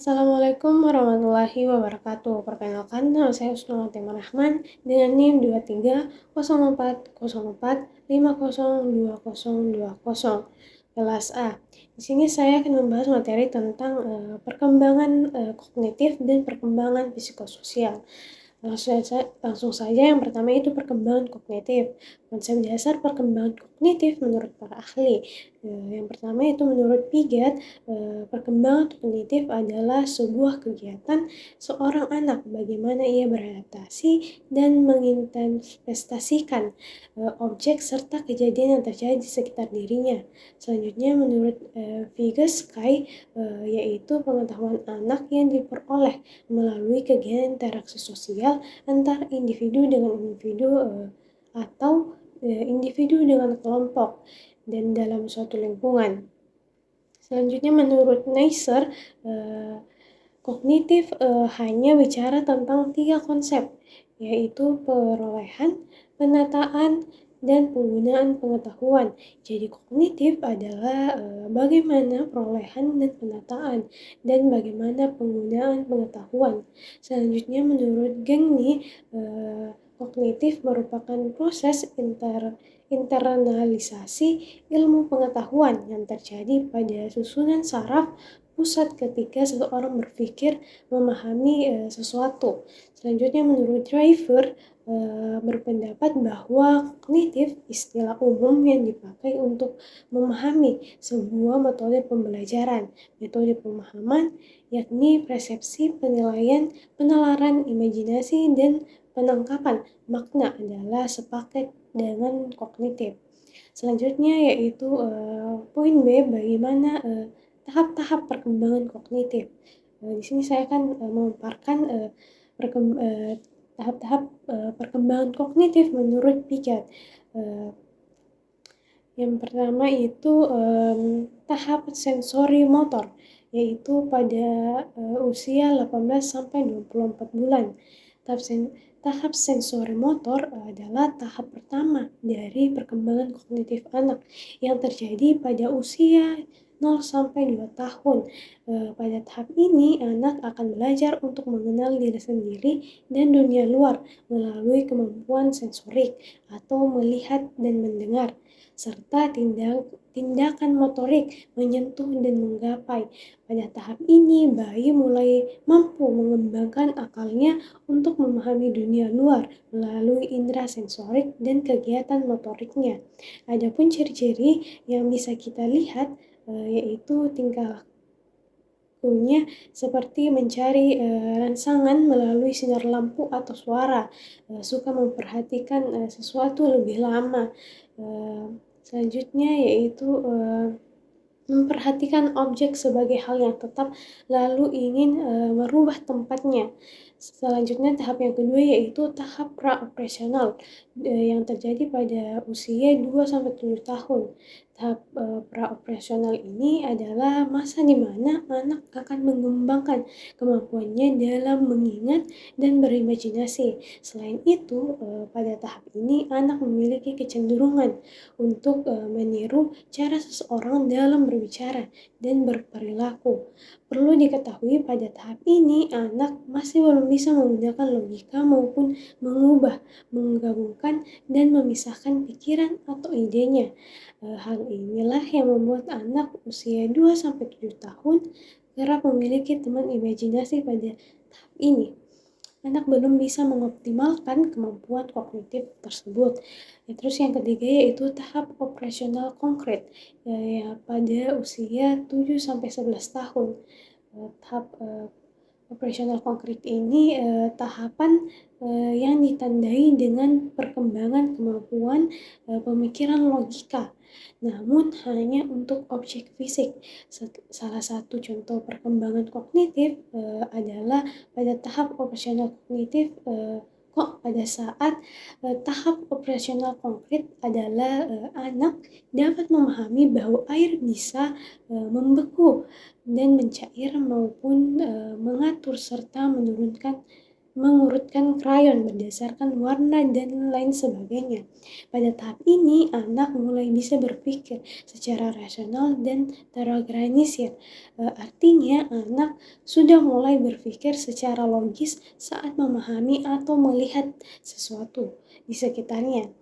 Assalamualaikum warahmatullahi wabarakatuh. Perkenalkan, nama saya Husnul Khotimah Rahman dengan NIM 230404502020. Kelas A. Di sini saya akan membahas materi tentang perkembangan kognitif dan perkembangan psikososial. Langsung saja yang pertama itu perkembangan kognitif. Konsep dasar perkembangan kognitif menurut para ahli. Yang pertama itu menurut Piaget, perkembangan kognitif adalah sebuah kegiatan seorang anak bagaimana ia beradaptasi dan menginvestasikan objek serta kejadian yang terjadi di sekitar dirinya. Selanjutnya menurut Vygotsky, yaitu pengetahuan anak yang diperoleh melalui kegiatan interaksi sosial antar individu dengan individu atau individu dengan kelompok dan dalam suatu lingkungan. Selanjutnya menurut Neisser, kognitif hanya bicara tentang 3 konsep, yaitu perolehan, penataan, dan penggunaan pengetahuan. Jadi kognitif adalah bagaimana perolehan dan penataan dan bagaimana penggunaan pengetahuan. Selanjutnya menurut Gengny, kognitif merupakan proses internalisasi ilmu pengetahuan yang terjadi pada susunan saraf pusat ketika seseorang berpikir memahami sesuatu. Selanjutnya menurut Driver, berpendapat bahwa kognitif istilah umum yang dipakai untuk memahami sebuah metode pembelajaran, metode pemahaman, yakni persepsi, penilaian, penalaran, imajinasi, dan penangkapan makna adalah sepaket dengan kognitif. Selanjutnya yaitu poin B, bagaimana tahap-tahap perkembangan kognitif. Di sini saya akan memaparkan tahap-tahap perkembangan kognitif menurut Piaget. Yang pertama itu tahap sensori motor, yaitu pada usia 18 sampai 24 bulan. Tahap sensori motor adalah tahap pertama dari perkembangan kognitif anak yang terjadi pada usia 0 sampai 2 tahun. Pada tahap ini, anak akan belajar untuk mengenal diri sendiri dan dunia luar melalui kemampuan sensorik atau melihat dan mendengar, serta tindakan motorik, menyentuh dan menggapai. Pada tahap ini, bayi mulai mampu mengembangkan akalnya untuk memahami dunia luar melalui indera sensorik dan kegiatan motoriknya. Adapun ciri-ciri yang bisa kita lihat yaitu tingkah lakunya seperti mencari rangsangan melalui sinar lampu atau suara, suka memperhatikan sesuatu lebih lama. Selanjutnya yaitu memperhatikan objek sebagai hal yang tetap lalu ingin merubah tempatnya. Selanjutnya tahap yang kedua yaitu tahap pra-operasional yang terjadi pada usia 2-7 tahun. Tahap pra-operasional ini adalah masa di mana anak akan mengembangkan kemampuannya dalam mengingat dan berimajinasi. Selain itu, pada tahap ini anak memiliki kecenderungan untuk meniru cara seseorang dalam berbicara dan berperilaku. Perlu diketahui pada tahap ini anak masih belum bisa menggunakan logika maupun mengubah, menggabungkan, dan memisahkan pikiran atau idenya. Hal inilah yang membuat anak usia 2-7 tahun kerap memiliki teman imajinasi pada tahap ini. Anak belum bisa mengoptimalkan kemampuan kognitif tersebut. Terus yang ketiga yaitu tahap operasional konkret pada usia 7-11 tahun. Tahap operasional konkret ini tahapan yang ditandai dengan perkembangan kemampuan pemikiran logika, namun hanya untuk objek fisik. Salah satu contoh perkembangan kognitif adalah pada tahap operasional kognitif pada saat tahap operasional konkret adalah anak dapat memahami bahwa air bisa membeku dan mencair maupun mengatur serta menurunkan mengurutkan krayon berdasarkan warna dan lain sebagainya. Pada tahap ini, anak mulai bisa berpikir secara rasional dan terorganisir. Artinya, anak sudah mulai berpikir secara logis saat memahami atau melihat sesuatu di sekitarnya.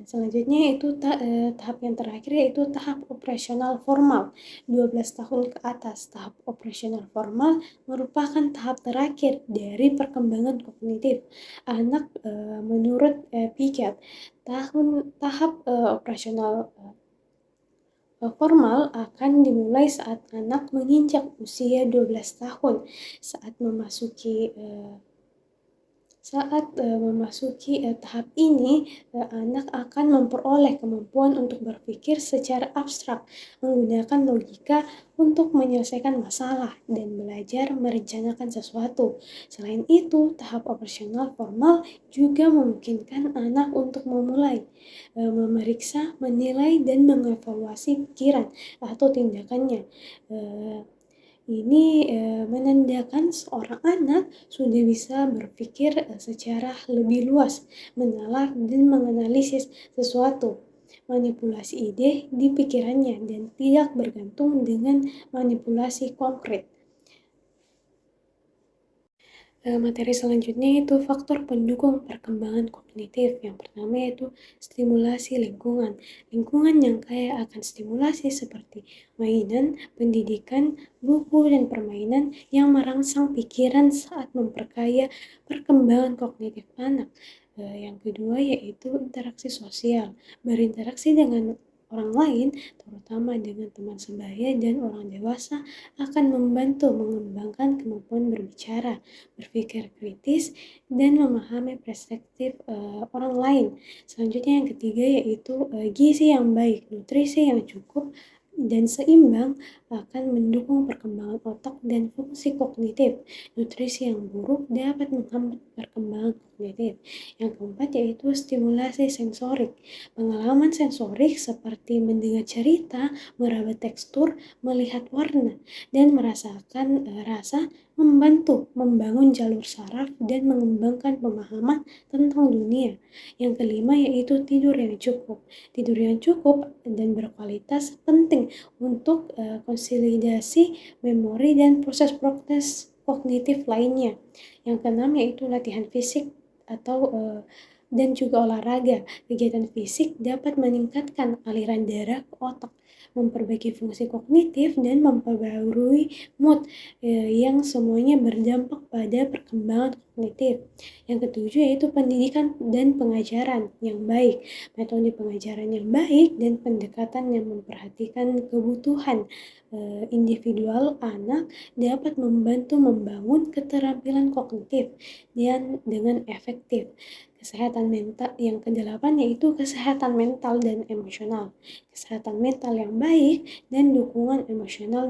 Selanjutnya itu tahap yang terakhir yaitu tahap operasional formal, 12 tahun ke atas. Tahap operasional formal merupakan tahap terakhir dari perkembangan kognitif anak menurut Piaget. Tahap operasional formal akan dimulai saat anak menginjak usia 12 tahun, saat memasuki tahap ini, anak akan memperoleh kemampuan untuk berpikir secara abstrak, menggunakan logika untuk menyelesaikan masalah, dan belajar merencanakan sesuatu. Selain itu, tahap operasional formal juga memungkinkan anak untuk memulai memeriksa, menilai, dan mengevaluasi pikiran atau tindakannya. Ini menandakan seorang anak sudah bisa berpikir secara lebih luas, menalar dan menganalisis sesuatu, manipulasi ide di pikirannya, dan tidak bergantung dengan manipulasi konkret. Materi selanjutnya itu faktor pendukung perkembangan kognitif. Yang pertama yaitu stimulasi lingkungan. Lingkungan yang kaya akan stimulasi seperti mainan, pendidikan, buku, dan permainan yang merangsang pikiran saat memperkaya perkembangan kognitif anak. Yang kedua yaitu interaksi sosial. Berinteraksi dengan orang lain, terutama dengan teman sebaya dan orang dewasa, akan membantu mengembangkan kemampuan berbicara, berpikir kritis, dan memahami perspektif orang lain. Selanjutnya yang ketiga yaitu gizi yang baik, nutrisi yang cukup dan seimbang akan mendukung perkembangan otak dan fungsi kognitif. Nutrisi yang buruk dapat menghambat perkembangan kognitif. Yang keempat yaitu stimulasi sensorik. Pengalaman sensorik seperti mendengar cerita, meraba tekstur, melihat warna, dan merasakan rasa membantu membangun jalur saraf dan mengembangkan pemahaman tentang dunia. Yang kelima yaitu tidur yang cukup. Tidur yang cukup dan berkualitas penting untuk konsolidasi memori dan proses-proses kognitif lainnya. Yang keenam yaitu latihan fisik atau dan juga olahraga. Kegiatan fisik dapat meningkatkan aliran darah ke otak, memperbaiki fungsi kognitif, dan memperbarui mood yang semuanya berdampak pada perkembangan kognitif. Yang ketujuh yaitu pendidikan dan pengajaran yang baik. Metode pengajaran yang baik dan pendekatan yang memperhatikan kebutuhan individual anak dapat membantu membangun keterampilan kognitif dan dengan efektif. Kesehatan mental yang kedelapan yaitu kesehatan mental dan emosional. Kesehatan mental yang baik dan dukungan emosional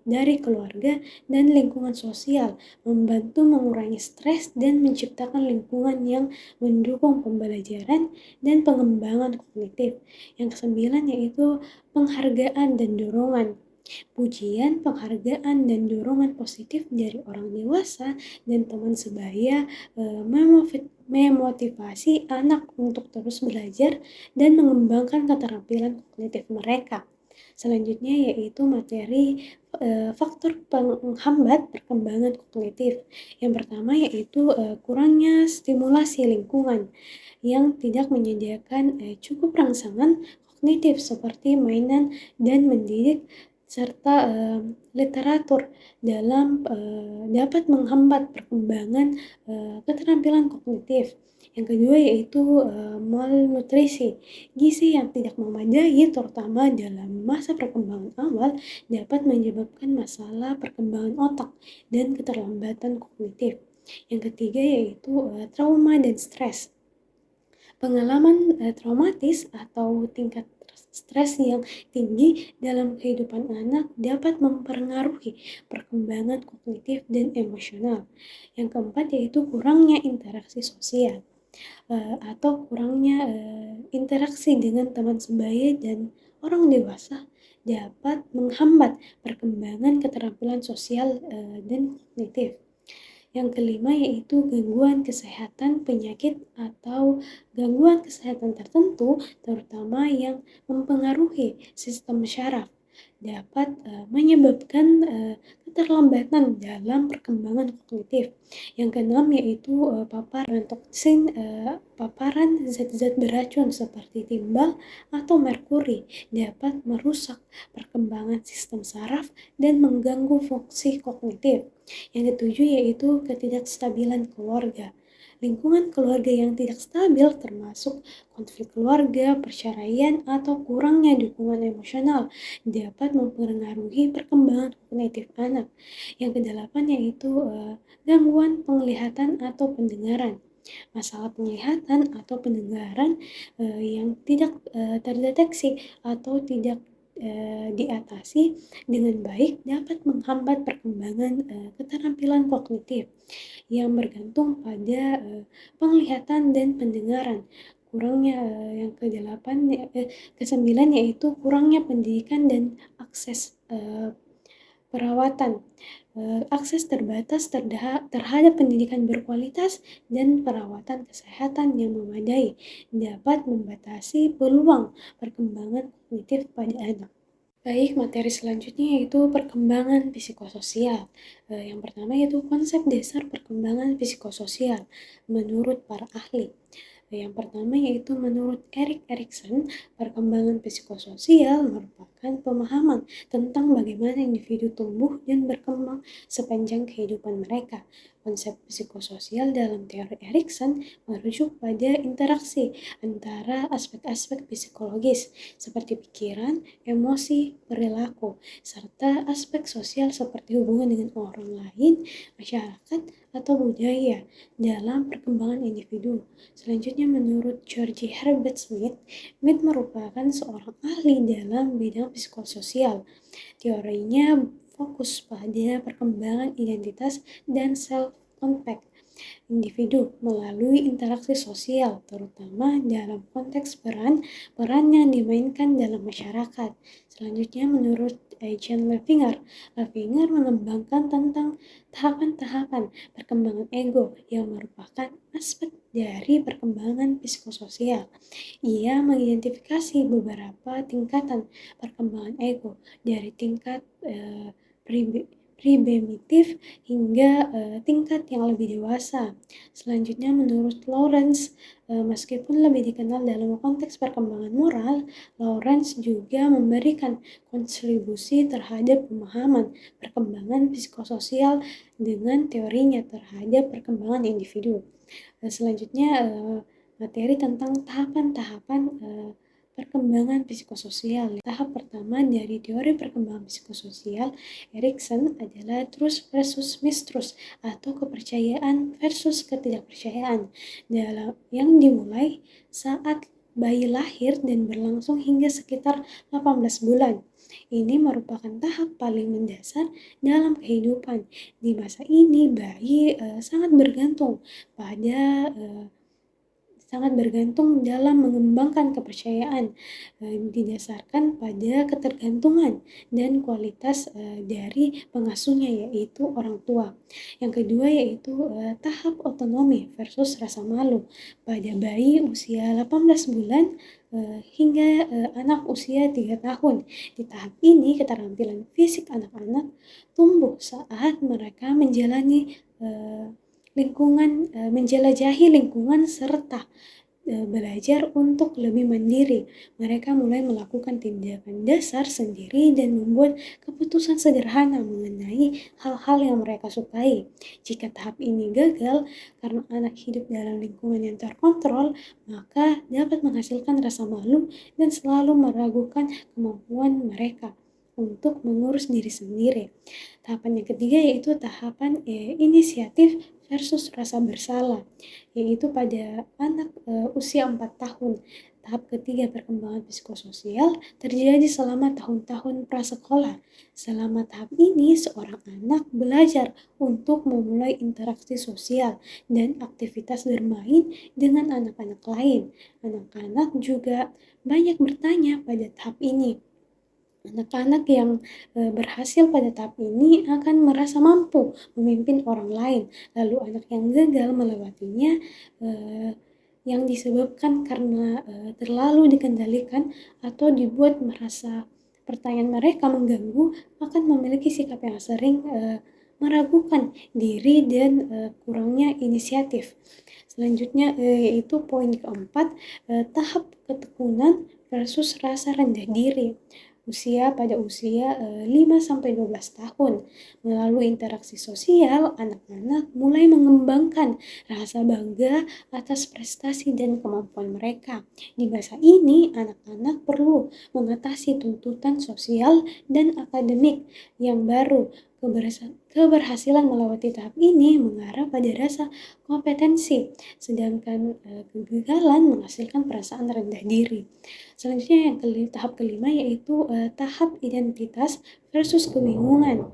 dari keluarga dan lingkungan sosial membantu mengurangi stres dan menciptakan lingkungan yang mendukung pembelajaran dan pengembangan kognitif. Yang kesembilan yaitu penghargaan dan dorongan. Pujian, penghargaan, dan dorongan positif dari orang dewasa dan teman sebaya memotivasi anak untuk terus belajar dan mengembangkan keterampilan kognitif mereka. Selanjutnya yaitu materi faktor penghambat perkembangan kognitif. Yang pertama yaitu kurangnya stimulasi lingkungan yang tidak menyediakan cukup rangsangan kognitif seperti mainan dan mendidik serta literatur dapat menghambat perkembangan keterampilan kognitif. Yang kedua yaitu malnutrisi. Gizi yang tidak memadai terutama dalam masa perkembangan awal dapat menyebabkan masalah perkembangan otak dan keterlambatan kognitif. Yang ketiga yaitu trauma dan stres. Pengalaman traumatis atau tingkat stres yang tinggi dalam kehidupan anak dapat mempengaruhi perkembangan kognitif dan emosional. Yang keempat yaitu kurangnya interaksi sosial atau kurangnya interaksi dengan teman sebaya dan orang dewasa dapat menghambat perkembangan keterampilan sosial dan kognitif. Yang kelima yaitu gangguan kesehatan penyakit atau gangguan kesehatan tertentu, terutama yang mempengaruhi sistem syaraf, dapat menyebabkan keterlambatan dalam perkembangan kognitif. Yang keenam yaitu paparan toksin, paparan zat-zat beracun seperti timbal atau merkuri dapat merusak perkembangan sistem saraf dan mengganggu fungsi kognitif. Yang ketujuh yaitu ketidakstabilan keluarga. Lingkungan keluarga yang tidak stabil termasuk konflik keluarga, perceraian, atau kurangnya dukungan emosional dapat mempengaruhi perkembangan kognitif anak. Yang kedelapan yaitu gangguan penglihatan atau pendengaran. Masalah penglihatan atau pendengaran yang tidak terdeteksi atau tidak diatasi dengan baik dapat menghambat perkembangan keterampilan kognitif yang bergantung pada penglihatan dan pendengaran. Kurangnya yang kesembilan yaitu kurangnya pendidikan dan akses perawatan. Akses terbatas terhadap pendidikan berkualitas dan perawatan kesehatan yang memadai dapat membatasi peluang perkembangan kognitif pada anak. Baik, materi selanjutnya yaitu perkembangan psikososial. Yang pertama yaitu konsep dasar perkembangan psikososial menurut para ahli. Yang pertama yaitu menurut Erik Erikson, perkembangan psikososial merupakan pemahaman tentang bagaimana individu tumbuh dan berkembang sepanjang kehidupan mereka. Konsep psikososial dalam teori Erikson merujuk pada interaksi antara aspek-aspek psikologis seperti pikiran, emosi, perilaku, serta aspek sosial seperti hubungan dengan orang lain, masyarakat, atau budaya dalam perkembangan individu. Selanjutnya menurut George Herbert Smith, Smith merupakan seorang ahli dalam bidang psikososial. Teorinya fokus pada perkembangan identitas dan self-contact individu melalui interaksi sosial, terutama dalam konteks peran yang dimainkan dalam masyarakat. Selanjutnya menurut Jean Levinger mengembangkan tentang tahapan-tahapan perkembangan ego yang merupakan aspek dari perkembangan psikososial. Ia mengidentifikasi beberapa tingkatan perkembangan ego dari tingkat primitif hingga tingkat yang lebih dewasa. Selanjutnya menurut Lawrence, meskipun lebih dikenal dalam konteks perkembangan moral, Lawrence juga memberikan kontribusi terhadap pemahaman perkembangan psikososial dengan teorinya terhadap perkembangan individu. Selanjutnya materi tentang tahapan-tahapan perkembangan psikososial. Tahap pertama dari teori perkembangan psikososial Erikson adalah trust versus mistrust atau kepercayaan versus ketidakpercayaan yang dimulai saat bayi lahir dan berlangsung hingga sekitar 18 bulan. Ini merupakan tahap paling mendasar dalam kehidupan. Di masa ini bayi sangat bergantung dalam mengembangkan kepercayaan didasarkan pada ketergantungan dan kualitas dari pengasuhnya yaitu orang tua. Yang kedua yaitu tahap otonomi versus rasa malu pada bayi usia 18 bulan hingga anak usia 3 tahun. Di tahap ini keterampilan fisik anak-anak tumbuh saat mereka menjelajahi lingkungan serta belajar untuk lebih mandiri. Mereka mulai melakukan tindakan dasar sendiri dan membuat keputusan sederhana mengenai hal-hal yang mereka sukai. Jika tahap ini gagal karena anak hidup dalam lingkungan yang terkontrol, maka dapat menghasilkan rasa malu dan selalu meragukan kemampuan mereka untuk mengurus diri sendiri. Tahapan yang ketiga yaitu tahapan inisiatif versus rasa bersalah, yaitu pada anak usia 4 tahun. Tahap ketiga perkembangan psikososial terjadi selama tahun-tahun prasekolah. Selama tahap ini, seorang anak belajar untuk memulai interaksi sosial dan aktivitas bermain dengan anak-anak lain. Anak-anak juga banyak bertanya pada tahap ini. Anak-anak yang berhasil pada tahap ini akan merasa mampu memimpin orang lain, lalu anak yang gagal melewatinya eee, yang disebabkan karena terlalu dikendalikan atau dibuat merasa pertanyaan mereka mengganggu, akan memiliki sikap yang sering meragukan diri dan kurangnya inisiatif. Selanjutnya yaitu poin keempat, tahap ketekunan versus rasa rendah diri. Pada usia 5-12 tahun. Melalui interaksi sosial, anak-anak mulai mengembangkan rasa bangga atas prestasi dan kemampuan mereka. Di masa ini, anak-anak perlu mengatasi tuntutan sosial dan akademik yang baru. Keberhasilan melewati tahap ini mengarah pada rasa kompetensi, sedangkan kegagalan menghasilkan perasaan rendah diri. Selanjutnya tahap kelima yaitu tahap identitas versus kebingungan.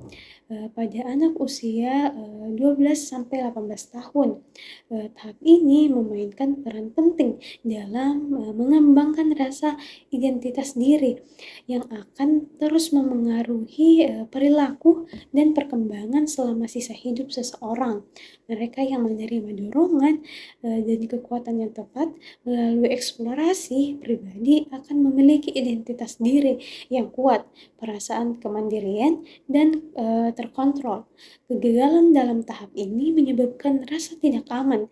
Pada anak usia 12-18 tahun. Tahap ini memainkan peran penting dalam mengembangkan rasa identitas diri yang akan terus memengaruhi perilaku dan perkembangan selama sisa hidup seseorang. Mereka yang menerima dorongan dan kekuatan yang tepat melalui eksplorasi pribadi akan memiliki identitas diri yang kuat, perasaan kemandirian, dan terkontrol. Kegagalan dalam tahap ini menyebabkan rasa tidak aman,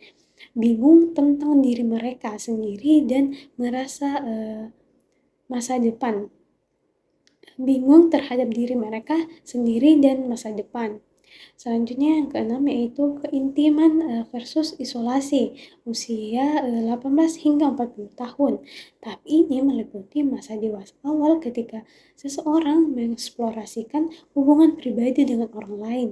bingung tentang diri mereka sendiri dan merasa masa depan. Bingung terhadap diri mereka sendiri dan masa depan. Selanjutnya yang keenam yaitu keintiman versus isolasi usia 18 hingga 40 tahun. Tahap ini meliputi masa dewasa awal ketika seseorang mengeksplorasikan hubungan pribadi dengan orang lain.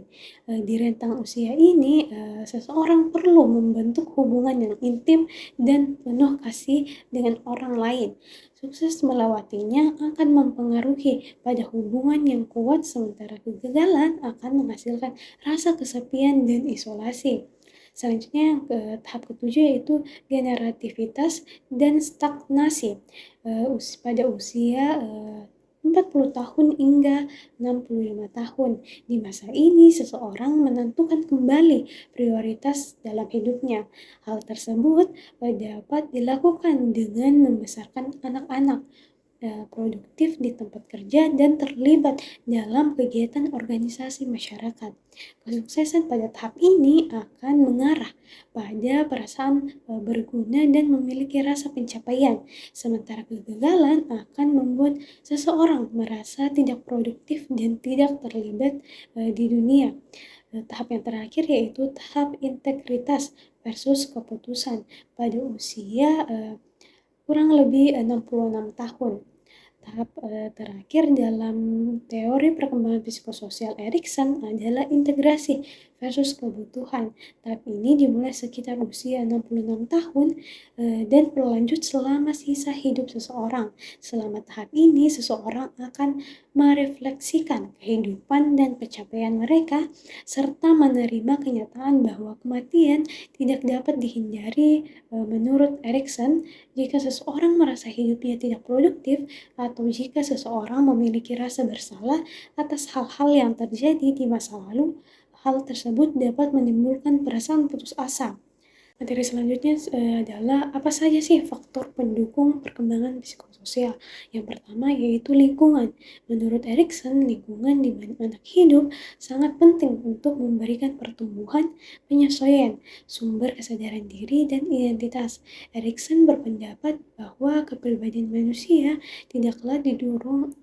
Di rentang usia ini, seseorang perlu membentuk hubungan yang intim dan penuh kasih dengan orang lain. Sukses melewatinya akan mempengaruhi pada hubungan yang kuat, sementara kegagalan akan menghasilkan rasa kesepian dan isolasi. Selanjutnya yang ke tahap ketujuh yaitu generativitas dan stagnasi. Pada usia 40 tahun hingga 65 tahun. Di masa ini seseorang menentukan kembali prioritas dalam hidupnya. Hal tersebut dapat dilakukan dengan membesarkan anak-anak produktif di tempat kerja dan terlibat dalam kegiatan organisasi masyarakat. Kesuksesan pada tahap ini akan mengarah pada perasaan berguna dan memiliki rasa pencapaian, sementara kegagalan akan membuat seseorang merasa tidak produktif dan tidak terlibat di dunia. Tahap yang terakhir yaitu tahap integritas versus keputusan pada usia kurang lebih 66 tahun. Tahap terakhir dalam teori perkembangan psikososial Erikson adalah integrasi versus kebutuhan. Tahap ini dimulai sekitar usia 66 tahun dan berlanjut selama sisa hidup seseorang. Selama tahap ini, seseorang akan merefleksikan kehidupan dan pencapaian mereka serta menerima kenyataan bahwa kematian tidak dapat dihindari. Menurut Erikson, jika seseorang merasa hidupnya tidak produktif atau jika seseorang memiliki rasa bersalah atas hal-hal yang terjadi di masa lalu, hal tersebut dapat menimbulkan perasaan putus asa. Materi selanjutnya adalah apa saja sih faktor pendukung perkembangan psikososial. Yang pertama yaitu lingkungan. Menurut Erikson, lingkungan di mana anak hidup sangat penting untuk memberikan pertumbuhan, penyesuaian, sumber kesadaran diri, dan identitas. Erikson berpendapat bahwa kepribadian manusia tidaklah didorong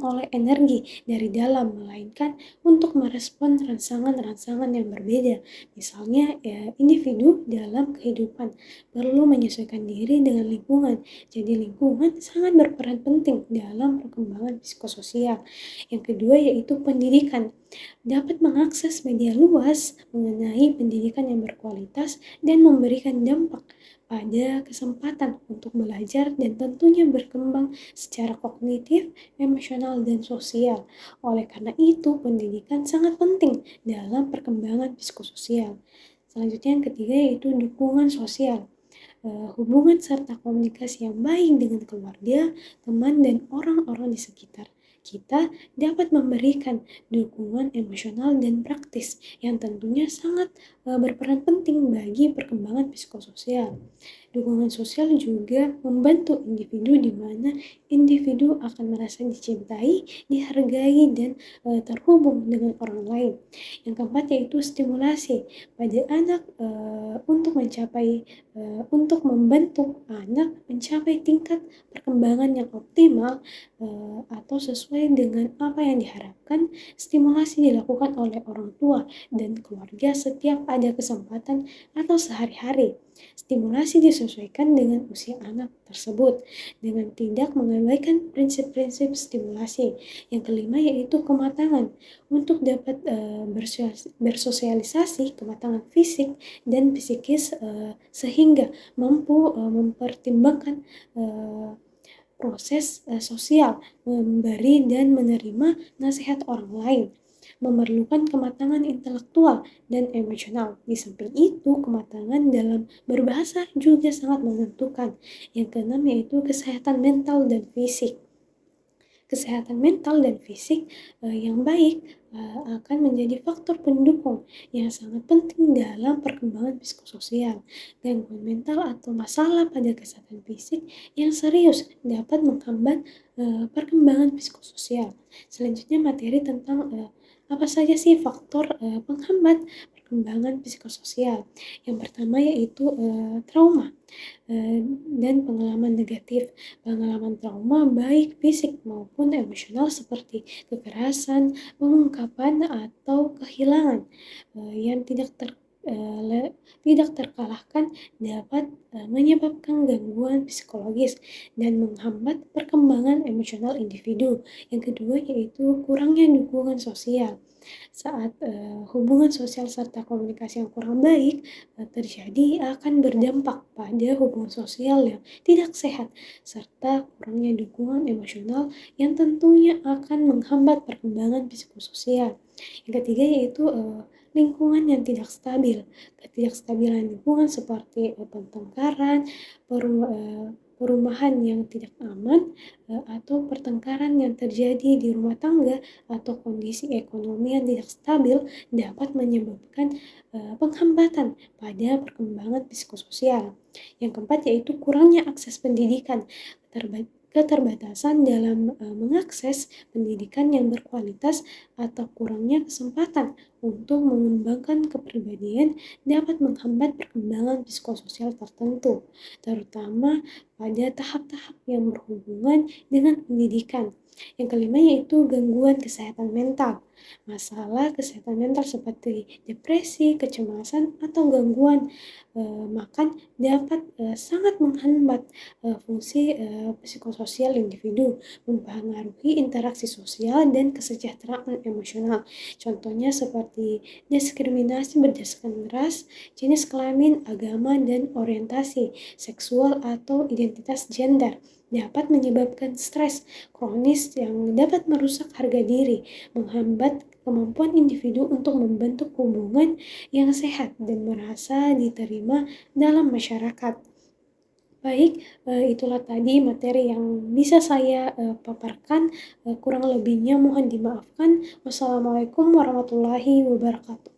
oleh energi dari dalam, melainkan untuk merespon rangsangan-rangsangan yang berbeda. Misalnya, individu dalam kehidupan perlu menyesuaikan diri dengan lingkungan. Jadi lingkungan sangat berperan penting dalam perkembangan psikososial. Yang kedua yaitu pendidikan. Dapat mengakses media luas mengenai pendidikan yang berkualitas dan memberikan dampak pada kesempatan untuk belajar dan tentunya berkembang secara kognitif, emosional, dan sosial. Oleh karena itu, pendidikan sangat penting dalam perkembangan psikososial. Selanjutnya yang ketiga yaitu dukungan sosial. Hubungan serta komunikasi yang baik dengan keluarga, teman, dan orang-orang di sekitar. Kita dapat memberikan dukungan emosional dan praktis yang tentunya sangat berperan penting bagi perkembangan psikososial. Dukungan sosial juga membantu individu di mana individu akan merasa dicintai, dihargai, dan terhubung dengan orang lain. Yang keempat yaitu stimulasi pada anak untuk membantu anak mencapai tingkat perkembangan yang optimal atau sesuai dengan apa yang diharapkan. Stimulasi dilakukan oleh orang tua dan keluarga setiap ada kesempatan atau sehari-hari. Stimulasi disesuaikan dengan usia anak tersebut dengan tidak mengabaikan prinsip-prinsip stimulasi. Yang kelima yaitu kematangan. Untuk dapat bersosialisasi, kematangan fisik dan psikis sehingga mampu mempertimbangkan proses sosial, memberi dan menerima nasihat orang lain, memerlukan kematangan intelektual dan emosional. Di samping itu, kematangan dalam berbahasa juga sangat menentukan. Yang keenam yaitu kesehatan mental dan fisik. Kesehatan mental dan fisik yang baik akan menjadi faktor pendukung yang sangat penting dalam perkembangan psikososial. Gangguan mental atau masalah pada kesehatan fisik yang serius dapat menghambat perkembangan psikososial. Selanjutnya materi tentang apa saja sih faktor penghambat perkembangan psikososial. Yang pertama yaitu trauma dan pengalaman negatif. Pengalaman trauma baik fisik maupun emosional seperti kekerasan, pengungkapan atau kehilangan yang tidak terkalahkan dapat menyebabkan gangguan psikologis dan menghambat perkembangan emosional individu. Yang kedua yaitu kurangnya dukungan sosial. Saat hubungan sosial serta komunikasi yang kurang baik terjadi akan berdampak pada hubungan sosial yang tidak sehat serta kurangnya dukungan emosional yang tentunya akan menghambat perkembangan psikososial. Yang ketiga yaitu lingkungan yang tidak stabil. Ketidakstabilan lingkungan seperti pertengkaran, perumahan yang tidak aman, atau pertengkaran yang terjadi di rumah tangga atau kondisi ekonomi yang tidak stabil dapat menyebabkan penghambatan pada perkembangan psikososial. Yang keempat yaitu kurangnya akses pendidikan. Keterbatasan dalam mengakses pendidikan yang berkualitas atau kurangnya kesempatan untuk mengembangkan kepribadian dapat menghambat perkembangan psikososial tertentu, terutama pada tahap-tahap yang berhubungan dengan pendidikan. Yang kelima yaitu gangguan kesehatan mental. Masalah kesehatan mental seperti depresi, kecemasan, atau gangguan makan dapat sangat menghambat fungsi psikososial individu, mempengaruhi interaksi sosial dan kesejahteraan emosional. Contohnya seperti diskriminasi berdasarkan ras, jenis kelamin, agama, dan orientasi seksual atau identitas gender dapat menyebabkan stres kronis yang dapat merusak harga diri, menghambat kemampuan individu untuk membentuk hubungan yang sehat dan merasa diterima dalam masyarakat. Baik, itulah tadi materi yang bisa saya paparkan. Kurang lebihnya mohon dimaafkan. Wassalamualaikum warahmatullahi wabarakatuh.